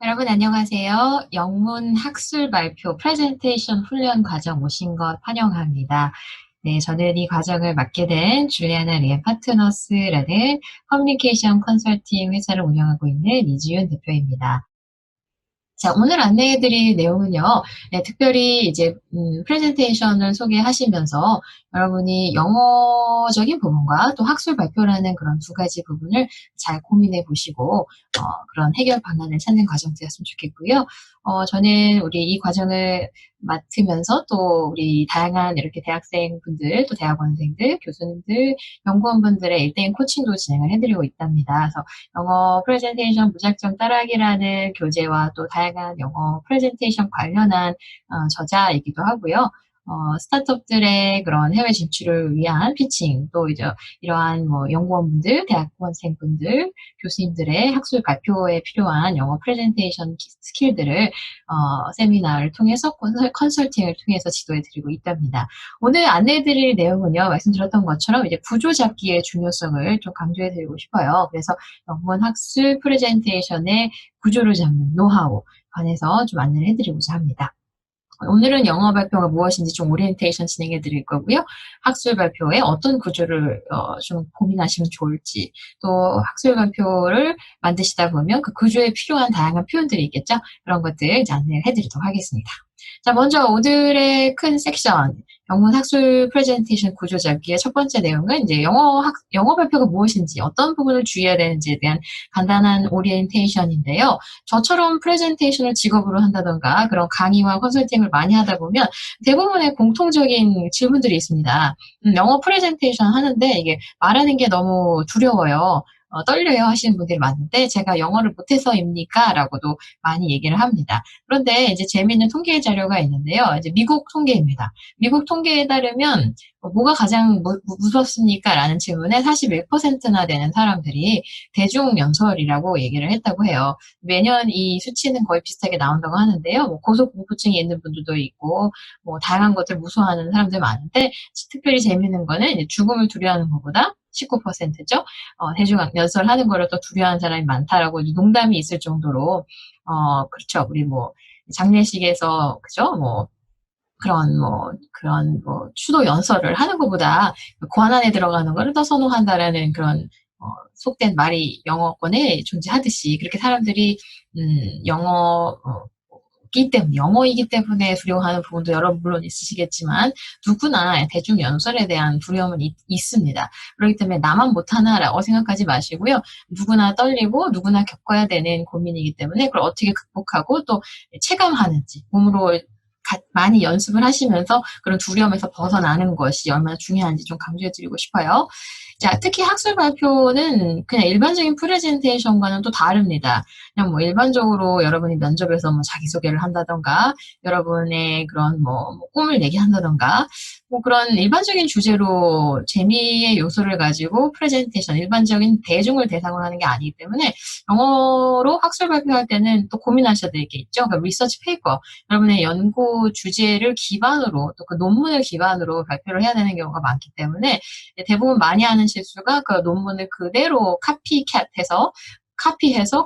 여러분 안녕하세요. 영문 학술 발표 프레젠테이션 훈련 과정 오신 것 환영합니다. 네, 저는 이 과정을 맡게 된 줄리아나 리앤 파트너스라는 커뮤니케이션 컨설팅 회사를 운영하고 있는 이지윤 대표입니다. 자, 오늘 안내해 드릴 내용은요. 네, 특별히 이제 프레젠테이션을 소개하시면서 여러분이 영어적인 부분과 또 학술 발표라는 그런 두 가지 부분을 잘 고민해 보시고 그런 해결 방안을 찾는 과정 되었으면 좋겠고요. 저는 우리 이 과정을 맡으면서 또 우리 다양한 이렇게 대학생분들, 또 대학원생들, 교수님들, 연구원분들의 1대1 코칭도 진행을 해드리고 있답니다. 그래서 영어 프레젠테이션 무작정 따라하기라는 교재와 또 다양한 영어 프레젠테이션 관련한 저자이기도 하고요. 스타트업들의 그런 해외 진출을 위한 피칭, 또 이제 이러한 뭐 연구원분들, 대학원생분들, 교수님들의 학술 발표에 필요한 영어 프레젠테이션 스킬들을 세미나를 통해서 컨설팅을 통해서 지도해 드리고 있답니다. 오늘 안내해 드릴 내용은요, 말씀드렸던 것처럼 이제 구조 잡기의 중요성을 좀 강조해 드리고 싶어요. 그래서 영문 학술 프레젠테이션의 구조를 잡는 노하우 관해서 좀 안내를 해드리고자 합니다. 오늘은 영어 발표가 무엇인지 좀 오리엔테이션 진행해 드릴 거고요. 학술 발표에 어떤 구조를 좀 고민하시면 좋을지, 또 학술 발표를 만드시다 보면 그 구조에 필요한 다양한 표현들이 있겠죠. 그런 것들 이제 안내를 해드리도록 하겠습니다. 자, 먼저 오늘의 큰 섹션, 영문 학술 프레젠테이션 구조 잡기의 첫 번째 내용은 이제 영어 발표가 무엇인지, 어떤 부분을 주의해야 되는지에 대한 간단한 오리엔테이션인데요. 저처럼 프레젠테이션을 직업으로 한다던가 그런 강의와 컨설팅을 많이 하다 보면 대부분의 공통적인 질문들이 있습니다. 영어 프레젠테이션 하는데 이게 말하는 게 너무 두려워요. 떨려요 하시는 분들이 많은데 제가 영어를 못해서입니까? 라고도 많이 얘기를 합니다. 그런데 이제 재미있는 통계 자료가 있는데요. 이제 미국 통계입니다. 미국 통계에 따르면 뭐가 가장 무섭습니까? 라는 질문에 41%나 되는 사람들이 대중연설이라고 얘기를 했다고 해요. 매년 이 수치는 거의 비슷하게 나온다고 하는데요. 뭐 고소공포증이 있는 분들도 있고, 뭐 다양한 것들 무서워하는 사람들 많은데, 특별히 재미있는 거는 이제 죽음을 두려워하는 것보다 19%죠. 대중연설하는 거를 또 두려워하는 사람이 많다라고 농담이 있을 정도로, 그렇죠. 우리 뭐 장례식에서 그죠? 뭐 그런 추도 연설을 하는 것보다 권한에 들어가는 거를 더 선호한다라는 그런 속된 말이 영어권에 존재하듯이 그렇게 사람들이 영어이기 때문에 두려워하는 부분도 여러분 물론 있으시겠지만 누구나 대중 연설에 대한 두려움은 있습니다. 그렇기 때문에 나만 못하나라고 생각하지 마시고요. 누구나 떨리고 누구나 겪어야 되는 고민이기 때문에 그걸 어떻게 극복하고 또 체감하는지 몸으로 많이 연습을 하시면서 그런 두려움에서 벗어나는 것이 얼마나 중요한지 좀 강조해드리고 싶어요. 자, 특히 학술 발표는 그냥 일반적인 프레젠테이션과는 또 다릅니다. 그냥 뭐 일반적으로 여러분이 면접에서 뭐 자기소개를 한다던가, 여러분의 그런 뭐 꿈을 얘기한다던가, 뭐 그런 일반적인 주제로 재미의 요소를 가지고 프레젠테이션, 일반적인 대중을 대상으로 하는 게 아니기 때문에 영어로 학술 발표할 때는 또 고민하셔야 될 게 있죠. 그러니까 리서치 페이퍼, 여러분의 연구 주제를 기반으로 또 그 논문을 기반으로 발표를 해야 되는 경우가 많기 때문에 대부분 많이 하는 실수가 그 논문을 그대로 카피해서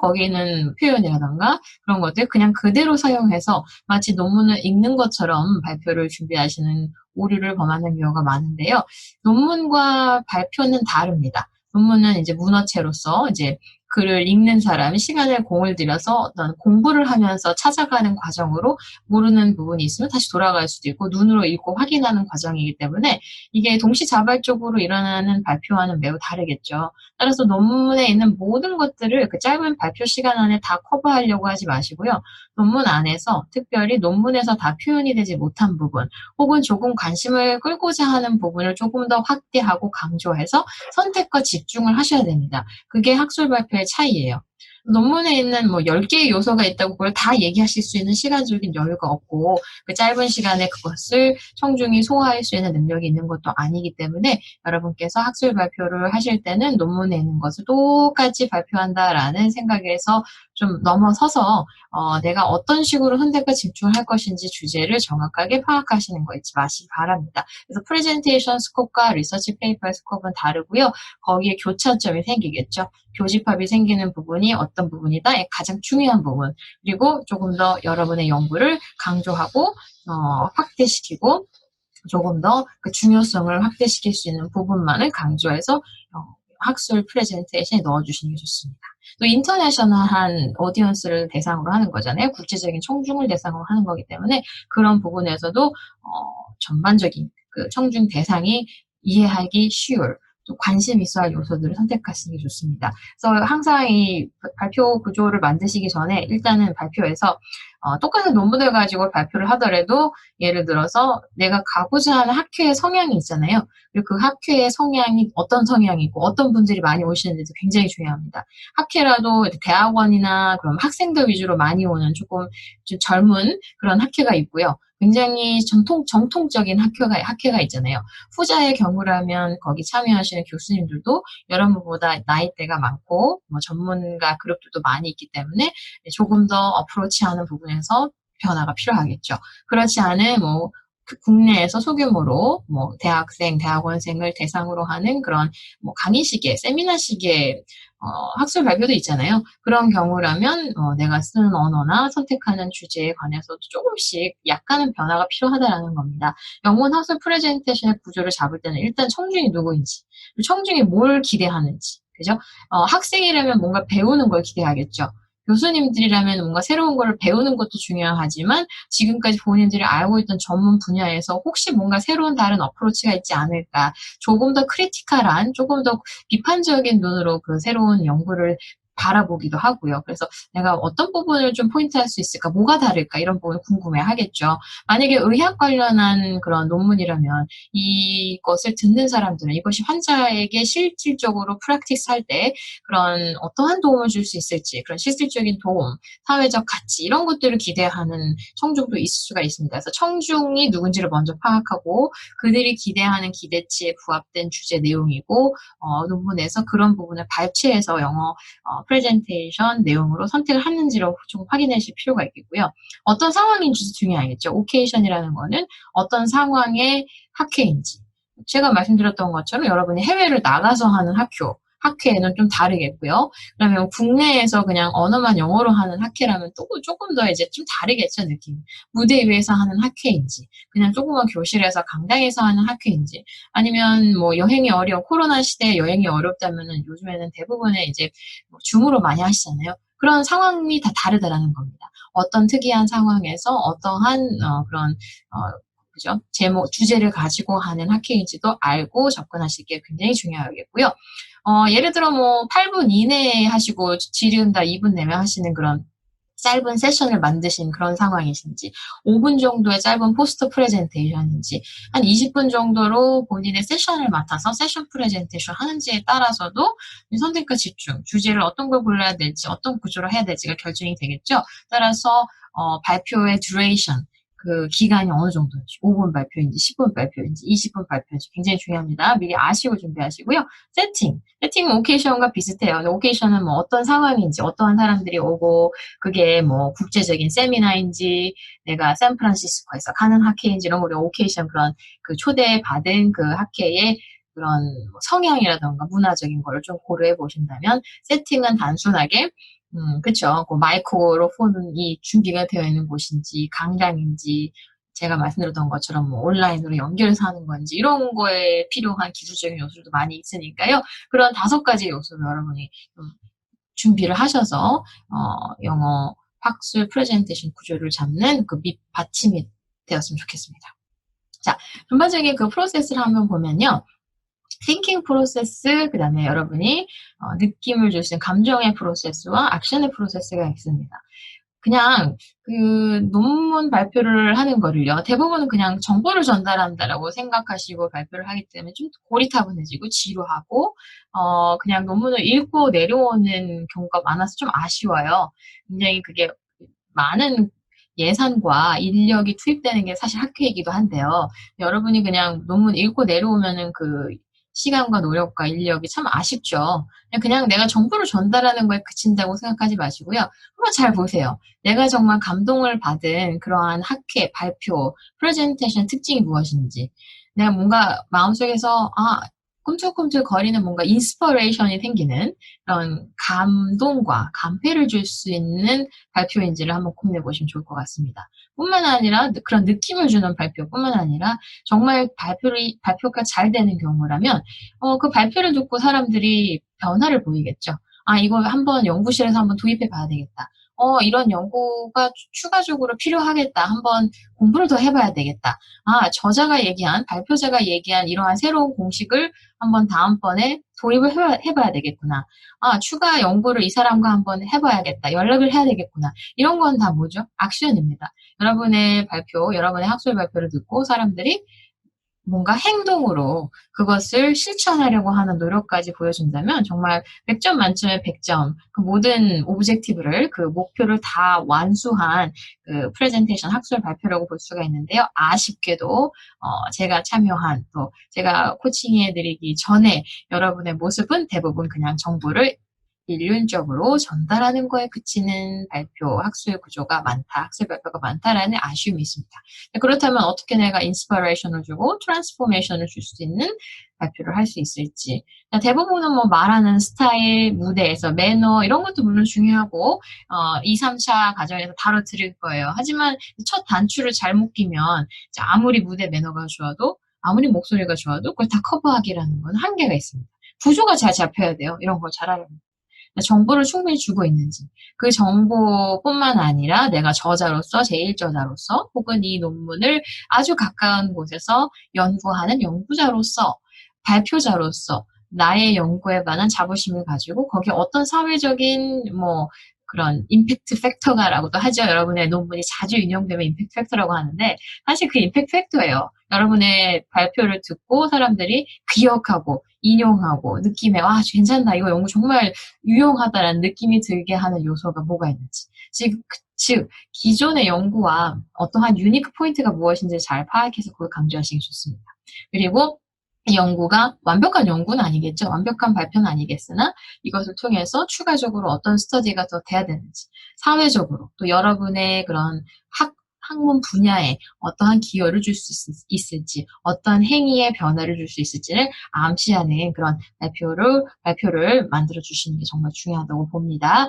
거기 있는 표현이라던가 그런 것들 그냥 그대로 사용해서 마치 논문을 읽는 것처럼 발표를 준비하시는 오류를 범하는 경우가 많은데요. 논문과 발표는 다릅니다. 논문은 이제 문어체로서 이제 글을 읽는 사람이 시간을 공을 들여서 어떤 공부를 하면서 찾아가는 과정으로 모르는 부분이 있으면 다시 돌아갈 수도 있고 눈으로 읽고 확인하는 과정이기 때문에 이게 동시자발적으로 일어나는 발표와는 매우 다르겠죠. 따라서 논문에 있는 모든 것들을 그 짧은 발표 시간 안에 다 커버하려고 하지 마시고요. 논문 안에서 특별히 논문에서 다 표현이 되지 못한 부분 혹은 조금 관심을 끌고자 하는 부분을 조금 더 확대하고 강조해서 선택과 집중을 하셔야 됩니다. 그게 학술 발표의 차이예요. 논문에 있는 뭐 10개의 요소가 있다고 그걸 다 얘기하실 수 있는 시간적인 여유가 없고 그 짧은 시간에 그것을 청중이 소화할 수 있는 능력이 있는 것도 아니기 때문에 여러분께서 학술 발표를 하실 때는 논문에 있는 것을 똑같이 발표한다라는 생각에서 좀 넘어서서 내가 어떤 식으로 선택과 집중을 할 것인지 주제를 정확하게 파악하시는 거 잊지 마시기 바랍니다. 그래서 프레젠테이션 스코프와 리서치 페이퍼의 스코프는 다르고요. 거기에 교차점이 생기겠죠. 교집합이 생기는 부분이 어떤 부분이다? 가장 중요한 부분. 그리고 조금 더 여러분의 연구를 강조하고 확대시키고 조금 더 그 중요성을 확대시킬 수 있는 부분만을 강조해서 학술 프레젠테이션에 넣어주시는 게 좋습니다. 또 인터내셔널한 오디언스를 대상으로 하는 거잖아요. 국제적인 청중을 대상으로 하는 거기 때문에 그런 부분에서도 전반적인 그 청중 대상이 이해하기 쉬울 또 관심 있어 할 요소들을 선택하시는 게 좋습니다. 그래서 항상 이 발표 구조를 만드시기 전에 일단은 발표에서 똑같은 논문을 가지고 발표를 하더라도 예를 들어서 내가 가고자 하는 학회의 성향이 있잖아요. 그리고 그 학회의 성향이 어떤 성향이고 어떤 분들이 많이 오시는지도 굉장히 중요합니다. 학회라도 대학원이나 그럼 학생들 위주로 많이 오는 조금 좀 젊은 그런 학회가 있고요. 굉장히 정통적인 학회가 있잖아요. 후자의 경우라면 거기 참여하시는 교수님들도 여러분보다 나이대가 많고 전문가 그룹들도 많이 있기 때문에 조금 더 어프로치하는 부분에서 변화가 필요하겠죠. 그렇지 않은 국내에서 소규모로 대학생, 대학원생을 대상으로 하는 그런 강의식의 세미나식의 학술 발표도 있잖아요. 그런 경우라면 내가 쓰는 언어나 선택하는 주제에 관해서도 조금씩 약간은 변화가 필요하다라는 겁니다. 영문 학술 프레젠테이션의 구조를 잡을 때는 일단 청중이 누구인지, 청중이 뭘 기대하는지, 그죠? 학생이라면 뭔가 배우는 걸 기대하겠죠. 교수님들이라면 뭔가 새로운 걸 배우는 것도 중요하지만 지금까지 본인들이 알고 있던 전문 분야에서 혹시 뭔가 새로운 다른 어프로치가 있지 않을까, 조금 더 크리티컬한, 조금 더 비판적인 눈으로 그 새로운 연구를 바라보기도 하고요. 그래서 내가 어떤 부분을 좀 포인트할 수 있을까, 뭐가 다를까 이런 부분을 궁금해 하겠죠. 만약에 의학 관련한 그런 논문이라면 이것을 듣는 사람들은 이것이 환자에게 실질적으로 프랙티스 할 때 그런 어떠한 도움을 줄 수 있을지, 그런 실질적인 도움, 사회적 가치 이런 것들을 기대하는 청중도 있을 수가 있습니다. 그래서 청중이 누군지를 먼저 파악하고 그들이 기대하는 기대치에 부합된 주제 내용이고 논문에서 그런 부분을 발췌해서 영어 프레젠테이션 내용으로 선택을 하는지를 좀 확인하실 필요가 있겠고요. 어떤 상황인지도 중요하겠죠. 오케이션이라는 거는 어떤 상황의 학회인지. 제가 말씀드렸던 것처럼 여러분이 해외를 나가서 하는 학회에는 좀 다르겠고요. 그러면 국내에서 그냥 언어만 영어로 하는 학회라면 또 조금 더 이제 좀 다르겠죠, 느낌. 무대 위에서 하는 학회인지, 그냥 조그만 교실에서 강당에서 하는 학회인지, 아니면 여행이 코로나 시대에 여행이 어렵다면은 요즘에는 대부분의 이제 줌으로 많이 하시잖아요. 그런 상황이 다 다르다라는 겁니다. 어떤 특이한 상황에서 어떠한 그런 그죠? 주제를 가지고 하는 학회인지도 알고 접근하시기 굉장히 중요하겠고요. 예를 들어 8분 이내에 하시고 질의응답 2분 내면 하시는 그런 짧은 세션을 만드신 그런 상황이신지, 5분 정도의 짧은 포스터 프레젠테이션인지, 한 20분 정도로 본인의 세션을 맡아서 세션 프레젠테이션 하는지에 따라서도 선택과 집중, 주제를 어떤 걸 골라야 될지, 어떤 구조로 해야 될지가 결정이 되겠죠. 따라서 발표의 듀레이션, 그 기간이 어느 정도인지, 5분 발표인지, 10분 발표인지, 20분 발표인지 굉장히 중요합니다. 미리 아시고 준비하시고요. 세팅은 오케이션과 비슷해요. 오케이션은 어떤 상황인지, 어떠한 사람들이 오고, 그게 국제적인 세미나인지, 내가 샌프란시스코에서 가는 학회인지 이런 거를 오케이션 그런 그 초대받은 그 학회의 그런 성향이라던가 문화적인 거를 좀 고려해 보신다면, 세팅은 단순하게 그쵸. 그 마이크로폰이 준비가 되어 있는 곳인지, 강당인지, 제가 말씀드렸던 것처럼 온라인으로 연결해서 하는 건지, 이런 거에 필요한 기술적인 요소도 많이 있으니까요. 그런 5가지 요소를 여러분이 좀 준비를 하셔서, 영어 학술 프레젠테이션 구조를 잡는 그 밑받침이 되었으면 좋겠습니다. 자, 전반적인 그 프로세스를 한번 보면요. thinking 프로세스, 그 다음에 여러분이 느낌을 줄 수 있는 감정의 프로세스와 액션의 프로세스가 있습니다. 그냥 그 논문 발표를 하는 거를요. 대부분은 그냥 정보를 전달한다라고 생각하시고 발표를 하기 때문에 좀 고리타분해지고 지루하고 그냥 논문을 읽고 내려오는 경우가 많아서 좀 아쉬워요. 굉장히 그게 많은 예산과 인력이 투입되는 게 사실 학회이기도 한데요. 여러분이 그냥 논문 읽고 내려오면은 그 시간과 노력과 인력이 참 아쉽죠. 그냥 내가 정보를 전달하는 거에 그친다고 생각하지 마시고요. 한번 잘 보세요. 내가 정말 감동을 받은 그러한 학회, 발표, 프레젠테이션 특징이 무엇인지. 내가 뭔가 마음속에서 꿈틀꿈틀거리는 뭔가 인스퍼레이션이 생기는 그런 감동과 감회를 줄 수 있는 발표인지를 한번 고민해 보시면 좋을 것 같습니다. 뿐만 아니라 그런 느낌을 주는 발표뿐만 아니라 정말 발표가 잘 되는 경우라면 그 발표를 듣고 사람들이 변화를 보이겠죠. 아, 이거 한번 연구실에서 한번 도입해 봐야 되겠다. 이런 연구가 추가적으로 필요하겠다. 한번 공부를 더 해봐야 되겠다. 아, 발표자가 얘기한 이러한 새로운 공식을 한번 다음번에 도입을 해봐야 되겠구나. 아, 추가 연구를 이 사람과 한번 해봐야겠다. 연락을 해야 되겠구나. 이런 건 다 뭐죠? 액션입니다. 여러분의 학술 발표를 듣고 사람들이 뭔가 행동으로 그것을 실천하려고 하는 노력까지 보여준다면 정말 100점 만점에 100점, 그 모든 오브젝티브를, 그 목표를 다 완수한 그 프레젠테이션 학술 발표라고 볼 수가 있는데요. 아쉽게도 제가 참여한, 또 제가 코칭해 드리기 전에 여러분의 모습은 대부분 그냥 정보를 일률적으로 전달하는 거에 그치는 학술 구조가 많다, 학술 발표가 많다라는 아쉬움이 있습니다. 그렇다면 어떻게 내가 인스퍼레이션을 주고 트랜스포메이션을 줄 수 있는 발표를 할 수 있을지. 대부분은 뭐 말하는 스타일, 무대에서 매너 이런 것도 물론 중요하고 2, 3차 과정에서 다뤄드릴 거예요. 하지만 첫 단추를 잘못 끼면 아무리 무대 매너가 좋아도 아무리 목소리가 좋아도 그걸 다 커버하기라는 건 한계가 있습니다. 구조가 잘 잡혀야 돼요. 이런 걸 잘하려면. 정보를 충분히 주고 있는지, 그 정보뿐만 아니라 내가 저자로서, 제1저자로서, 혹은 이 논문을 아주 가까운 곳에서 연구하는 연구자로서, 발표자로서, 나의 연구에 관한 자부심을 가지고 거기에 어떤 사회적인 그런 임팩트 팩터가라고도 하죠. 여러분의 논문이 자주 인용되면 임팩트 팩터라고 하는데 사실 그 임팩트 팩터예요. 여러분의 발표를 듣고 사람들이 기억하고 인용하고 느낌에 와, 괜찮다, 이거 연구 정말 유용하다라는 느낌이 들게 하는 요소가 뭐가 있는지, 즉 기존의 연구와 어떠한 유니크 포인트가 무엇인지 잘 파악해서 그걸 강조하시기 좋습니다. 그리고 이 연구가 완벽한 연구는 아니겠죠. 완벽한 발표는 아니겠으나 이것을 통해서 추가적으로 어떤 스터디가 더 돼야 되는지, 사회적으로 또 여러분의 그런 학문 분야에 어떠한 기여를 줄 수 있을지, 어떤 행위의 변화를 줄 수 있을지를 암시하는 그런 발표를 만들어 주시는 게 정말 중요하다고 봅니다.